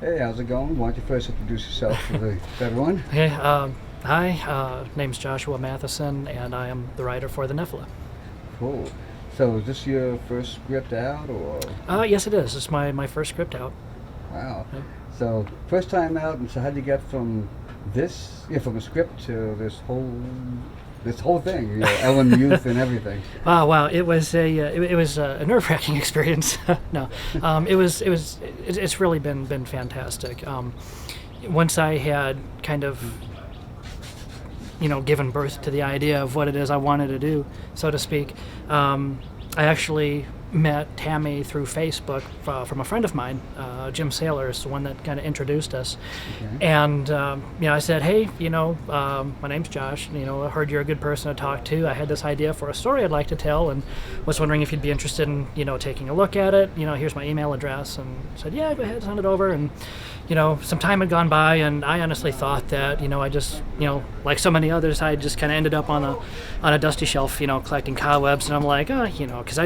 Hey, how's it going? Why don't you first introduce yourself for everyone? Hey, hi. Name's Joshua Mathieson, and I am the writer for the Nephila. Cool. So, is this your first script out, or? Yes, it is. It's my first script out. Wow. Yeah. So, first time out, and so how'd you get from from a script to this whole thing, Ellen Youth and everything? Oh wow! It was a nerve-wracking experience. No, it's really been fantastic. Once I had kind of given birth to the idea of what it is I wanted to do, so to speak, I actually met Tammy through Facebook from a friend of mine, Jim Saylor is the one that kind of introduced us. Okay. And I said, hey, my name's Josh. I heard you're a good person to talk to. I had this idea for a story I'd like to tell, and was wondering if you'd be interested in taking a look at it. Here's my email address, and said, yeah, go ahead, send it over. And some time had gone by, and I honestly thought that I just like so many others, I just kind of ended up on a dusty shelf, collecting cobwebs. And I'm like, because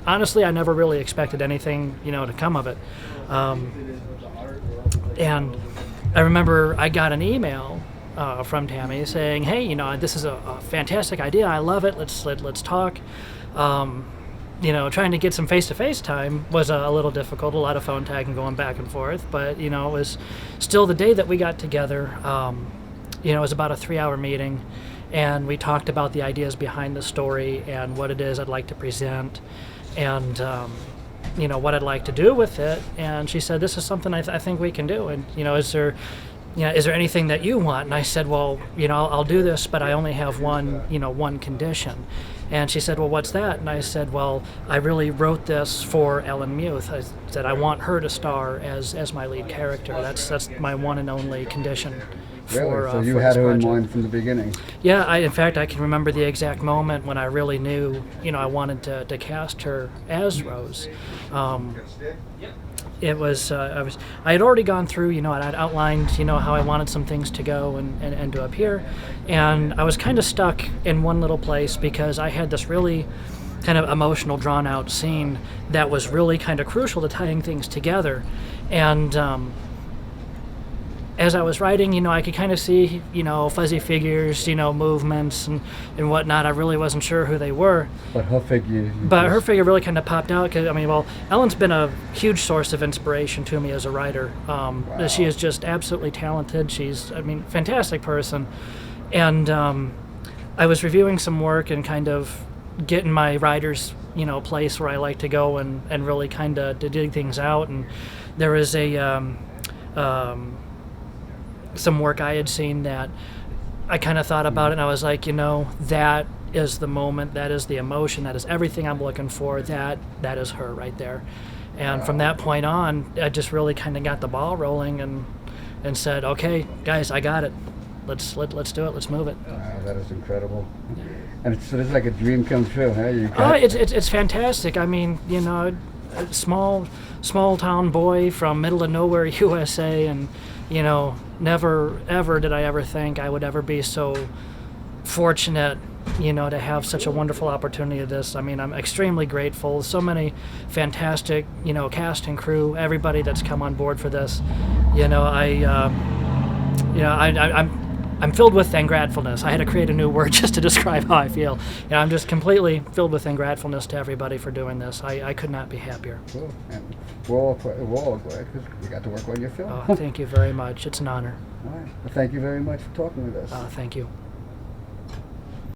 honestly, I never really expected anything, to come of it. And I remember I got an email from Tammy saying, "Hey, this is a fantastic idea. I love it. Let's talk." Trying to get some face-to-face time was a little difficult. A lot of phone tag and going back and forth, but it was still the day that we got together. It was about a 3-hour meeting, and we talked about the ideas behind the story and what it is I'd like to present, and what I'd like to do with it. And she said, "This is something I think we can do. And is there anything that you want?" And I said, "Well, I'll do this, but I only have one condition." And she said, "Well, what's that?" And I said, "Well, I really wrote this for Ellen Muth. I said I want her to star as my lead character. That's my one and only condition." Really? So you for had this her in project. mind from the beginning. Yeah, in fact, I can remember the exact moment when I really knew, I wanted to cast her as Rose. It was, I had already gone through, I'd outlined, how I wanted some things to go and to appear, and I was kind of stuck in one little place because I had this really kind of emotional, drawn-out scene that was really kind of crucial to tying things together, and as I was writing, I could kind of see, fuzzy figures, movements and whatnot. I really wasn't sure who they were. But her figure. But her figure really kind of popped out because, Ellen's been a huge source of inspiration to me as a writer. Wow. She is just absolutely talented. She's, fantastic person. And I was reviewing some work and kind of getting my writer's, place where I like to go and really kind of to dig things out. And there was some work I had seen that I kind of thought about it, and I was like, that is the moment, that is the emotion, that is everything I'm looking for. That is her right there. And from that point on, I just really kind of got the ball rolling and said, okay, guys, I got it. Let's do it. Let's move it. Wow, that is incredible. And it's like a dream come true, huh? It's fantastic. A small town boy from middle of nowhere, USA, and never ever did I ever think I would ever be so fortunate, to have such a wonderful opportunity of this. I'm extremely grateful. So many fantastic, cast and crew, everybody that's come on board for this. I'm filled with ungratefulness. I had to create a new word just to describe how I feel. I'm just completely filled with ungratefulness to everybody for doing this. I could not be happier. Cool. And we're all glad because we got to work on your film. Thank you very much. It's an honor. All right. Well, thank you very much for talking with us. Thank you.